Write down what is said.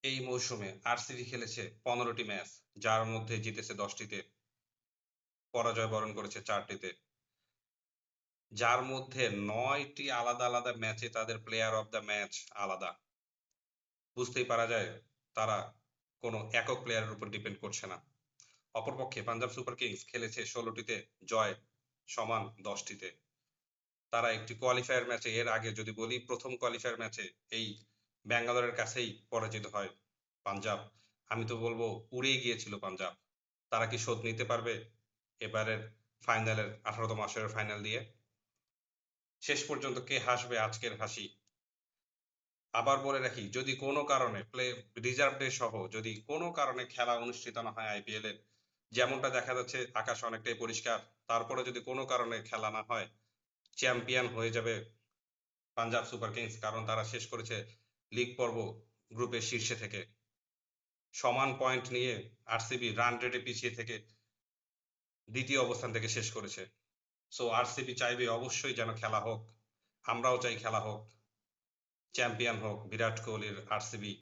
এই মৌসুমে আরসিবি খেলেছে 15টি ম্যাচ, যার মধ্যে জিতেছে 10টিতে, পরাজয় বরণ করেছে 4টিতে। যার মধ্যে 9টি আলাদা আলাদা ম্যাচে তাদের প্লেয়ার অফ দ্য ম্যাচ আলাদা। বুঝতেই পারা যায় তারা কোনো একক প্লেয়ারের উপর ডিপেন্ড করছে না। অপরপক্ষে পাঞ্জাব সুপার কিংস খেলেছে 16টিতে জয় সমান 10টিতে। তারা একটি কোয়ালিফায়ার ম্যাচে, এর আগে যদি বলি, প্রথম কোয়ালিফায়ার ম্যাচে এই ব্যাঙ্গালোরের কাছেই পরাজিত হয় পাঞ্জাব। আমি তো বলবো উড়েই গিয়েছিল পাঞ্জাব। তারা কি শোধ নিতে পারবে এবারের ফাইনালের 18তম আসরের ফাইনাল দিয়ে? শেষ পর্যন্ত কে হাসবে আজকের হাসি? আবার বলে রাখি, যদি কোনো কারণে রিজার্ভ ডে সহ যদি কোনো কারণে খেলা অনুষ্ঠিত না হয় আইপিএল এর, যেমনটা দেখা যাচ্ছে আকাশ অনেকটাই পরিষ্কার, তারপরে যদি কোনো কারণে খেলা না হয়, চ্যাম্পিয়ন হয়ে যাবে পাঞ্জাব সুপার কিংস, কারণ তারা শেষ করেছে লিগ পর্ব গ্রুপের শীর্ষে থেকে সমান পয়েন্ট নিয়ে। আরসিবি রান রেটে পিছিয়ে থেকে দ্বিতীয় অবস্থান থেকে শেষ করেছে। সো আরসিবি চাইবে অবশ্যই যেন খেলা হোক, আমরাও চাই খেলা হোক, চ্যাম্পিয়ন হোক বিরাট কোহলির আরসিবি।